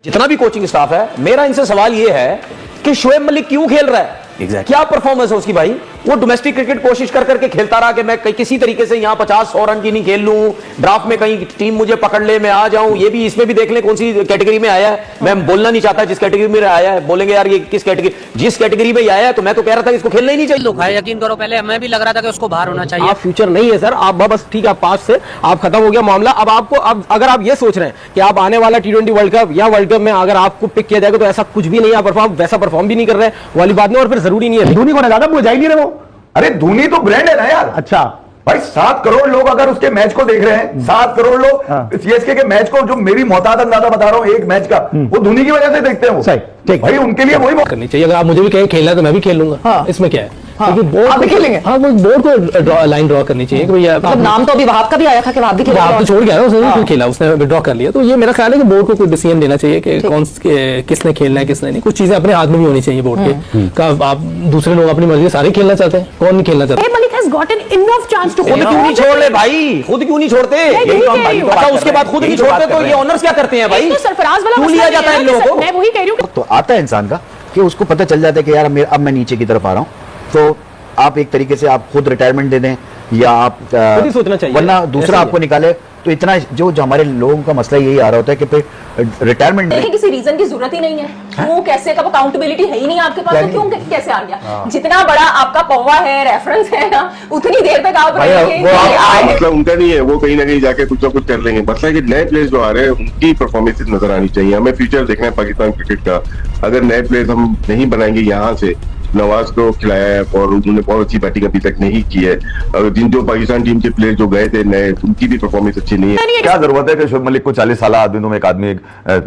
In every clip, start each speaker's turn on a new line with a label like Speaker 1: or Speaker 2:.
Speaker 1: जितना भी coaching staff है, मेरा इनसे सवाल ये है कि शोएब मलिक क्यों खेल रहा है? क्या परफॉर्मेंस है उसकी भाई? वो डोमेस्टिक क्रिकेट कोशिश कर करके खेलता रहा कि मैं किसी तरीके से यहां 50-100 रन की नहीं खेल लूं, ड्राफ्ट में कहीं टीम मुझे पकड़ ले, मैं आ जाऊं। ये भी इसमें भी देख ले कौन सी कैटेगरी में आया है। मैं बोलना नहीं चाहता जिस कैटेगरी में आया है, बोलेंगे यार ये किस कैटेगरी, जिस कैटेगरी में आया है तो मैं तो कह रहा था इसको खेलना ही नहीं चाहिए।
Speaker 2: लोग यकीन करो, पहले हमें भी लग रहा था कि उसको बाहर होना चाहिए।
Speaker 3: आप फ्यूचर नहीं है सर, आप बस ठीक है, आप पास से आप खत्म हो गया मामला। अब आपको अब अगर आप ये सोच रहे हैं कि आप आने वाला T20 वर्ल्ड कप या वर्ल्ड कप में अगर आपको पिक किया जाएगा तो ऐसा कुछ भी नहीं है, आप वैसा परफॉर्म भी नहीं कर रहे वाली बात नहीं। और फिर जरूरी नहीं है
Speaker 4: धोनी को ना ज्यादा वो जा ही नहीं रहे वो। अरे धोनी तो ब्रांड है ना यार।
Speaker 3: अच्छा
Speaker 4: भाई 7 करोड़ लोग अगर उसके मैच को देख रहे हैं, 7 करोड़ लोग सीएसके के मैच को, जो मेरी मोहताद अंदाजा बता रहा हूँ एक मैच का, वो धोनी की वजह से देखते हैं वो।
Speaker 3: सही, ठीक
Speaker 4: भाई उनके लिए वही
Speaker 3: करनी चाहिए। अगर आप मुझे भी कहें खेलना है तो मैं भी खेल लूंगा। हाँ। इसमें क्या है?
Speaker 5: आप भी खेलेंगे?
Speaker 3: हाँ, वो बोर्ड को लाइन ड्रॉ करनी चाहिए कि भैया
Speaker 5: मतलब नाम तो अभी वहाब का भी आया था कि वहाब भी खेला,
Speaker 3: वहाब तो छोड़ गया ना, उसने फिर खेला, उसने विड्रॉ कर लिया। तो ये मेरा ख्याल है कि बोर्ड को कोई डिसीजन लेना चाहिए कि किसने खेलना है किसने नहीं। कुछ चीजें अपने हाथ में भी होनी चाहिए बोर्ड के का। आप दूसरे लोग अपनी मर्जी से सारे खेलना चाहते हैं, कौन नहीं खेलना चाहता?
Speaker 5: Malik has gotten enough chance to
Speaker 1: खुद क्यों नहीं छोड़ ले भाई? खुद क्यों नहीं छोड़ते? उसके बाद खुद नहीं छोड़ते तो ये ऑनर्स क्या करते हैं भाई?
Speaker 5: सरफराज वाला
Speaker 1: क्यों लिया जाता है इन लोगों को?
Speaker 5: मैं वही कह रही हूँ।
Speaker 6: तो आता है इंसान का कि उसको पता चल जाता है कि यार अब मैं नीचे की तरफ आ रहा हूँ, तो आप एक तरीके से आप खुद रिटायरमेंट दे दें या आप
Speaker 3: खुद ही सोचना चाहिए,
Speaker 6: वरना दूसरा आपको निकाले। तो इतना जो हमारे लोगों का मसला यही आ रहा होता है कि फिर रिटायरमेंट
Speaker 7: देखिए किसी रीजन की जरूरत ही नहीं है। क्यों कैसे का अकाउंटेबिलिटी है ही नहीं आपके पास, तो क्यों कैसे आ गया? जितना बड़ा आपका पौवा है, रेफरेंस है ना, उतनी देर तक आप
Speaker 8: मतलब उनका नहीं है, वो कहीं ना कहीं जाके कुछ ना कुछ कर लेंगे। मतलब कि नए प्लेयर्स जो आ रहे हैं उनकी परफॉर्मेंस नजर आनी चाहिए। हमें फ्यूचर देखना है पाकिस्तान क्रिकेट का। अगर नए प्लेयर्स हम नहीं बनाएंगे यहाँ से, नवाज को खिलाया है और उन्होंने बहुत अच्छी बैटिंग अभी तक नहीं की है, और जिन जो पाकिस्तान टीम के प्लेयर जो गए थे नए, उनकी भी परफॉर्मेंस अच्छी नहीं है।
Speaker 4: क्या जरूरत है कि शोएब मलिक को 40 साल आदमी, तुम एक आदमी एक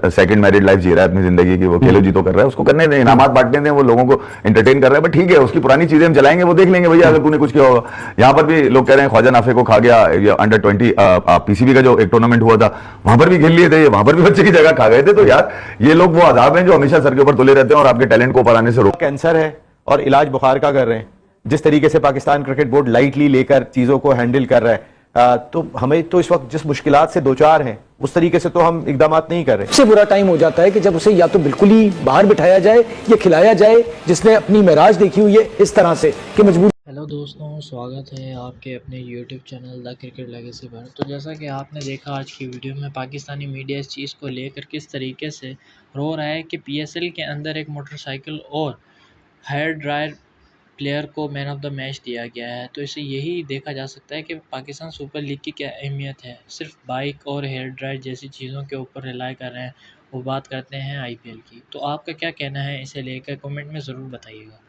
Speaker 4: सेकंड मैरिड लाइफ जी रहा है अपनी जिंदगी की, वो खेलो जी तो कर रहा है, उसको करने दें, इनामात बांटने दें, वो लोगों को एंटरटेन कर रहा है। बट ठीक है, उसकी पुरानी चीजें हम चलाएंगे, वो देख लेंगे भैया अगर तूने कुछ किया होगा। यहाँ पर भी लोग कह रहे हैं ख्वाजा नाफे को खा गया, अंडर 20 पीसीबी का जो एक टूर्नामेंट हुआ था वहां पर भी खेल लिए थे, वहां पर भी बच्चे की जगह खा गए थे। तो यार ये लोग वो आजाब हैं जो हमेशा सर के ऊपर तुले रहते हैं और आपके टैलेंट को ऊपर आने से रोक।
Speaker 9: कैंसर है और इलाज बुखार का कर रहे हैं। जिस तरीके से पाकिस्तान क्रिकेट बोर्ड लाइटली लेकर चीजों को हैंडल कर रहा है, तो हमें तो इस वक्त जिस मुश्किलात से दो चार हैं उस तरीके से तो हम इकदाम नहीं कर रहे।
Speaker 3: सबसे बुरा टाइम हो जाता है कि जब उसे या तो बिल्कुल ही बाहर बिठाया जाए या खिलाया जाए, जिसने अपनी मेराज देखी हुई है इस तरह से कि मजबूर।
Speaker 2: हेलो दोस्तों, स्वागत है आपके अपने YouTube channel the cricket legacy पर। तो जैसा कि आपने देखा आज की वीडियो में, पाकिस्तानी मीडिया इस चीज़ को लेकर किस तरीके से रो रहा है कि PSL के अंदर एक मोटरसाइकिल और हेयर ड्रायर प्लेयर को मैन ऑफ द मैच दिया गया है। तो इसे यही देखा जा सकता है कि पाकिस्तान सुपर लीग की क्या अहमियत है। सिर्फ बाइक और हेयर ड्रायर जैसी चीज़ों के ऊपर रिलाई कर रहे हैं। वो बात करते हैं IPL की। तो आपका क्या कहना है इसे लेकर, कमेंट में ज़रूर बताइएगा।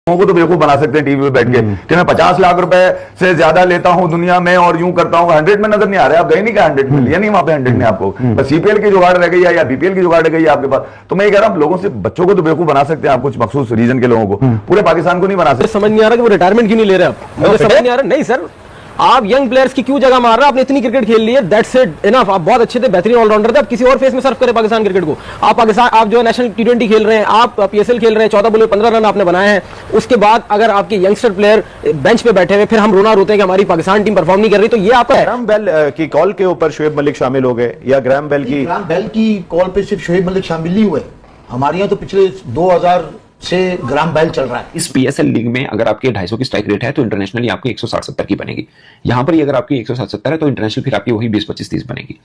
Speaker 4: लोगों को तो बेवकूफ बना सकते हैं टीवी पे बैठ के कि मैं 50 लाख रुपए से ज्यादा लेता हूं दुनिया में और यूं करता हूं। 100 में नजर नहीं आ रहा है, आप गए नहीं क्या 100 में? लिया नहीं वहां पे 100 में आपको, बस CPL की जुगाड़ रह गई है या BPL की जुगाड़ रह गई है आपके पास। तो मैं ये कह रहा हूं लोगों से, बच्चों को तो बेवकूफ बना सकते हैं आप, कुछ मखसूस रीजन के लोगों को, पूरे पाकिस्तान को नहीं बना सकते।
Speaker 3: समझ नहीं आ रहा कि वो रिटायरमेंट क्यों नहीं ले रहे आप? मुझे समझ नहीं आ रहा। नहीं सर, आप यंग प्लेयर्स की क्यों जगह मार रहे हैं? आपने इतनी क्रिकेट खेल ली है, दैट्स इट इनफ। आप बहुत अच्छे थे, बेहतरीन ऑलराउंडर थे, आप किसी और फेस में सर्व करें पाकिस्तान क्रिकेट को। आप पाकिस्तान, आप जो है नेशनल T20 खेल रहे हैं, आप PSL खेल रहे हैं, 14 बॉल 15 रन आपने बनाए हैं। उसके बाद अगर आपके यंगस्टर प्लेयर बेंच पे बैठे हुए, फिर हम रोना रोते हैं कि हमारी पाकिस्तान टीम परफॉर्म नहीं कर रही, तो ये आपका है।
Speaker 9: ग्राहम बेल की कॉल के ऊपर शोएब मलिक शामिल हो गए या ग्राहम बेल
Speaker 10: की कॉल पे सिर्फ शोएब मलिक शामिल नहीं हुए। हमारे यहाँ तो पिछले 2000 से ग्राहम बेल चल रहा है।
Speaker 11: इस PSL लीग में अगर आपके 250 की स्ट्राइक रेट है तो इंटरनेशनली आपकी 160-70 की बनेगी। यहां पर अगर आपकी 160-70 है तो इंटरनेशनल फिर आपकी वही 20-25-30 बनेगी।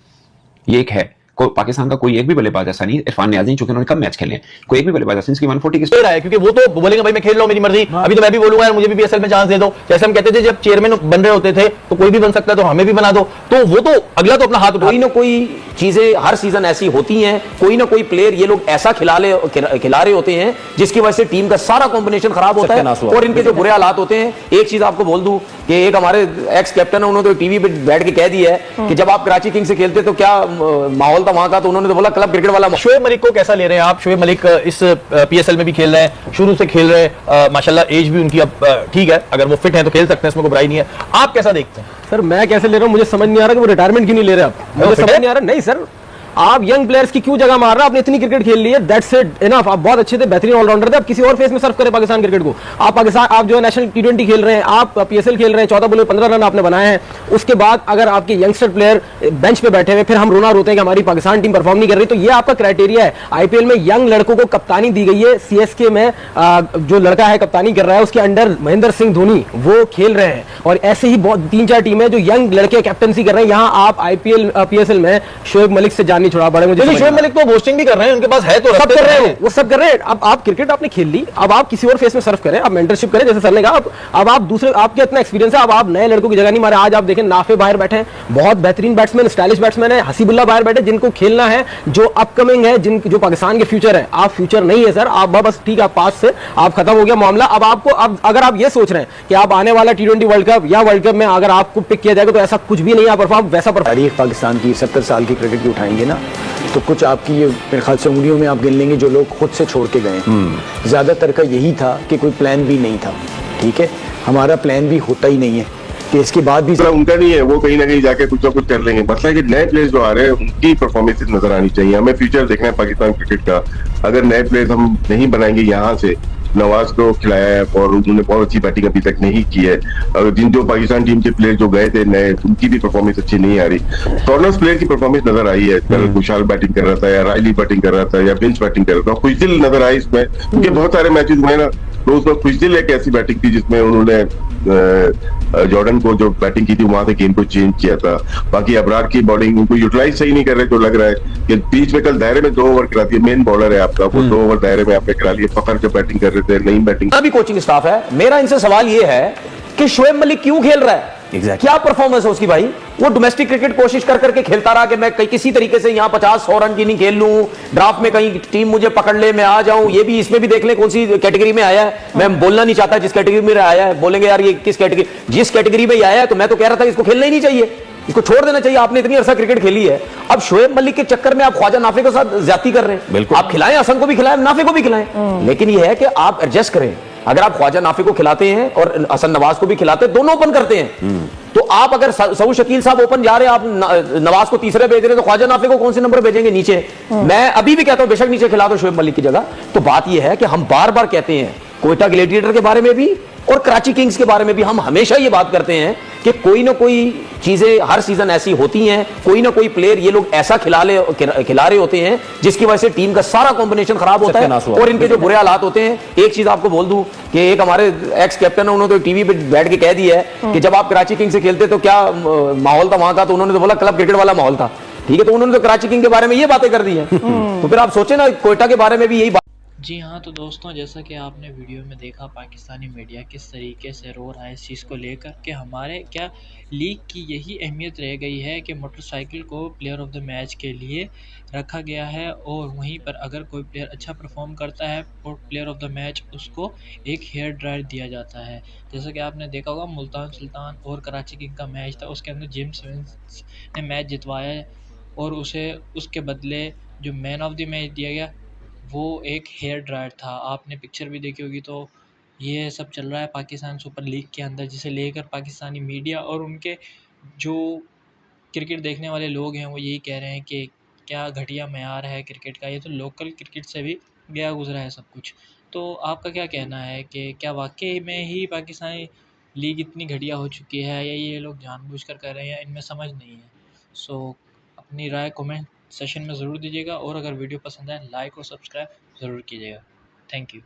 Speaker 11: ये एक है। पाकिस्तान का कोई एक भी बल्लेबाज ऐसा नहीं, इरफान नियाज़ी चूंकि उन्होंने कम मैच खेले हैं, कोई एक भी बल्लेबाज ऐसा इसकी 140 की
Speaker 3: स्टेट है, क्योंकि वो तो बोलेंगे भाई मैं खेल रहा हूं, मेरी मर्जी। अभी तो मैं भी बोलूंगा यार मुझे भी PSL में चांस दे दो। जैसे हम कहते थे जब चेयरमैन बन रहे होते थे तो कोई भी बन सकता है, तो हमें भी बना दो। तो वो तो अगला तो अपना हाथ उठा।
Speaker 1: कोई ना कोई चीजें हर सीजन ऐसी होती हैं, कोई ना कोई प्लेयर ये लोग ऐसा खिला रहे होते हैं जिसकी वजह से टीम का सारा कॉम्बिनेशन खराब होता है और इनके जो बुरे हालात होते हैं। एक चीज आपको बोल दूं कि एक हमारे एक्स कैप्टन है, उन्होंने तो टीवी पे बैठ के कह दिया है कि जब आप कराची किंग्स से खेलते तो क्या माहौल था वहां का, तो उन्होंने तो बोला क्लब क्रिकेट वाला।
Speaker 3: शोएब मलिक को कैसा ले रहे हैं आप? शोएब मलिक इस PSL में भी खेल रहे हैं, शुरू से खेल रहे हैं, माशाल्लाह एज भी उनकी अब ठीक है, अगर वो फिट है तो खेल सकते हैं, इसमें कोई बुराई नहीं है। आप कैसा देखते हैं? सर मैं कैसे ले रहा हूं, मुझे समझ नहीं आ रहा कि वो रिटायरमेंट क्यों नहीं ले रहे आप? मुझे समझ नहीं आ रहा। नहीं सर, आप यंग प्लेयर्स की क्यों जगह मार रहे हैं? आपने इतनी क्रिकेट खेल ली है, दैट्स इट इनफ। आप बहुत अच्छे थे, बेहतरीन ऑलराउंडर थे, आप किसी और फेस में सर्व करें पाकिस्तान क्रिकेट को। आप पाकिस्तान, आप जो है नेशनल टी20 खेल रहे हैं, आप पीएसएल खेल रहे हैं, 14 बॉल में 15 रन आपने बनाए हैं। उसके बाद अगर आपके यंगस्टर प्लेयर बेंच पे बैठे हुए, फिर हम रोना रोते हैं कि हमारी पाकिस्तान टीम परफॉर्म नहीं कर रही, तो ये आपका क्राइटेरिया है। आईपीएल में यंग लड़कों को कप्तानी दी गई है। सीएसके में जो लड़का है कप्तानी कर रहा है, उसके अंडर महेंद्र सिंह धोनी वो खेल रहे हैं, और ऐसे ही बहुत 3-4 टीमें जो यंग लड़के कैप्टनसी कर रहे हैं। यहाँ आप आईपीएल पीएसएल में शोएब मलिक से जान नहीं छुड़ा पड़े मुझे।
Speaker 9: शोएब मलिक तो बोस्टिंग भी कर रहे हैं, उनके पास है तो
Speaker 3: सब कर रहे हैं, वो सब कर रहे हैं। अब आप क्रिकेट आपने खेल ली, अब आप किसी और फेस में सर्व करें, आप मेंटरशिप करें, जैसे सर ने कहा। अब आप दूसरे, आपके इतना एक्सपीरियंस है, अब आप नए लड़कों की जगह नहीं मारे। आज आप देखें नाफे बाहर बैठे हैं, बहुत बेहतरीन बैट्समैन, स्टाइलिश बैट्समैन है। हसीबुल्ला बाहर बैठे, जिनको खेलना है, जो अपकमिंग है, जो पाकिस्तान के फ्यूचर है। आप फ्यूचर नहीं है सर, आप बस ठीक, आप पास से आप खत्म हो गया मामला। अब आपको, अब अगर आप ये सोच रहे हैं कि आप आने वाला T20 वर्ल्ड कप या वर्ल्ड कप में अगर आपको पिक किया जाएगा, तो ऐसा कुछ भी नहीं है। परफॉर्म वैसा
Speaker 6: तारीख पाकिस्तान की 70 साल की क्रिकेट की उठाएंगे ना, तो कुछ आपकी ये मेरे ख्याल से उंगलियों में आप गिन लेंगे जो लोग खुद से छोड़ के गए। ज्यादातर का यही था कि कोई प्लान भी नहीं था। ठीक है, हमारा प्लान भी होता ही नहीं है कि इसके बाद भी
Speaker 8: उनका नहीं है, वो कहीं ना कहीं जाके कुछ ना कुछ कर लेंगे। मतलब कि नए प्लेयर्स जो आ रहे हैं उनकी परफॉर्मेंसेस नजर आनी चाहिए। हमें फ्यूचर देखना है पाकिस्तान क्रिकेट का। अगर नए प्लेयर्स हम नहीं बनाएंगे यहाँ से, नवाज को खिलाया है और उन्होंने बहुत अच्छी बैटिंग अभी तक नहीं की है, और जो पाकिस्तान टीम के प्लेयर जो गए थे नए, उनकी भी परफॉर्मेंस अच्छी नहीं आ रही। कॉर्नर्स प्लेयर की परफॉर्मेंस नजर आई है, कल खुशहाल बैटिंग कर रहा था, या रायली बैटिंग कर रहा था, या बिंच बैटिंग कर रहा था। खुशदिल नजर आई इसमें, क्योंकि बहुत सारे मैचेस हुए ना, तो उसमें खुशदिल एक ऐसी बैटिंग थी जिसमें उन्होंने जॉर्डन को जो बैटिंग की थी वहां से गेम को चेंज किया था। बाकी अबरार की बॉलिंग उनको यूटिलाइज सही नहीं कर रहे, जो लग रहा है कि बीच में कल दायरे में 2 ओवर करा दिए। मेन बॉलर है आपका, वो 2 ओवर दायरे में आपने करा लिए। फखर जो बैटिंग कर रहे थे, नई बैटिंग
Speaker 1: भी कोचिंग स्टाफ है। मेरा इनसे सवाल यह है कि शोएब मलिक क्यों खेल रहा है? क्या परफॉर्मेंस है उसकी भाई? वो डोमेस्टिक क्रिकेट कोशिश कर करके खेलता रहा कि मैं किसी तरीके से यहां 50-100 रन की नहीं खेल लूं, ड्राफ्ट में कहीं टीम मुझे पकड़ ले, मैं आ जाऊं। ये भी, इसमें भी देख ले कौन सी कैटेगरी में आया है। मैं बोलना नहीं चाहता जिस कैटेगरी में आया है, बोलेंगे यार ये किस कैटेगरी, जिस कैटेगरी में आया है। तो मैं तो कह रहा था कि इसको खेलना ही नहीं चाहिए, इसको छोड़ देना चाहिए। आपने इतनी अरसा क्रिकेट खेली है, अब शोएब मलिक के चक्कर में आप ख्वाजा नाफे के साथ ज्यादती कर रहे हैं। बिल्कुल, आप खिलाएं, हसन को भी खिलाएं, नाफे को भी खिलाएं, लेकिन यह है कि आप एडजस्ट करें। अगर आप ख्वाजा नाफे को खिलाते हैं और हसन नवाज को भी खिलाते हैं, दोनों ओपन करते हैं, तो आप अगर सऊद शकील साहब ओपन जा रहे हैं, आप नवाज को तीसरे भेज रहे हैं, तो ख्वाजा नाफे को कौन से नंबर भेजेंगे नीचे? मैं अभी भी कहता हूं बेशक नीचे खिला दो शोएब मलिक की जगह। तो बात यह है कि हम बार बार कहते हैं, कोयटा ग्लेडिएटर के बारे में भी और कराची किंग्स के बारे में भी हम हमेशा ये बात करते हैं कि कोई ना कोई चीजें हर सीजन ऐसी होती हैं, कोई ना कोई प्लेयर ये लोग ऐसा खिला रहे होते हैं जिसकी वजह से टीम का सारा कॉम्बिनेशन खराब होता है और इनके जो बुरे हालात होते हैं। एक चीज आपको बोल दूं कि एक हमारे एक्स कैप्टन है, उन्होंने तो टीवी पे बैठ के कह दिया है कि जब आप कराची किंग्स से खेलते तो क्या माहौल था वहां का, तो उन्होंने तो बोला क्लब क्रिकेट वाला माहौल था। ठीक है, तो उन्होंने तो कराची किंग के बारे में ये बातें कर दी है। तो फिर आप सोचे ना, कोयटा के बारे में भी यही बात।
Speaker 2: जी हाँ, तो दोस्तों जैसा कि आपने वीडियो में देखा, पाकिस्तानी मीडिया किस तरीके से रो रहा है इस चीज़ को लेकर कि हमारे क्या लीग की यही अहमियत रह गई है कि मोटरसाइकिल को प्लेयर ऑफ द मैच के लिए रखा गया है, और वहीं पर अगर कोई प्लेयर अच्छा परफॉर्म करता है और प्लेयर ऑफ द मैच उसको एक हेयर ड्रायर दिया जाता है। जैसा कि आपने देखा होगा, मुल्तान सुल्तान और कराची किंग का मैच था, उसके अंदर जेम्स विंस ने मैच जितवाया है और उसे उसके बदले जो मैन ऑफ द मैच दिया गया वो एक हेयर ड्रायर था। आपने पिक्चर भी देखी होगी। तो ये सब चल रहा है पाकिस्तान सुपर लीग के अंदर, जिसे लेकर पाकिस्तानी मीडिया और उनके जो क्रिकेट देखने वाले लोग हैं वो यही कह रहे हैं कि क्या घटिया मयार है क्रिकेट का, ये तो लोकल क्रिकेट से भी गया गुजरा है सब कुछ। तो आपका क्या कहना है कि क्या वाकई में ही पाकिस्तानी लीग इतनी घटिया हो चुकी है, या ये लोग जानबूझकर कर रहे हैं, या इनमें समझ नहीं है? सो अपनी राय कमेंट सेशन में ज़रूर दीजिएगा, और अगर वीडियो पसंद आए लाइक और सब्सक्राइब ज़रूर कीजिएगा। Thank you.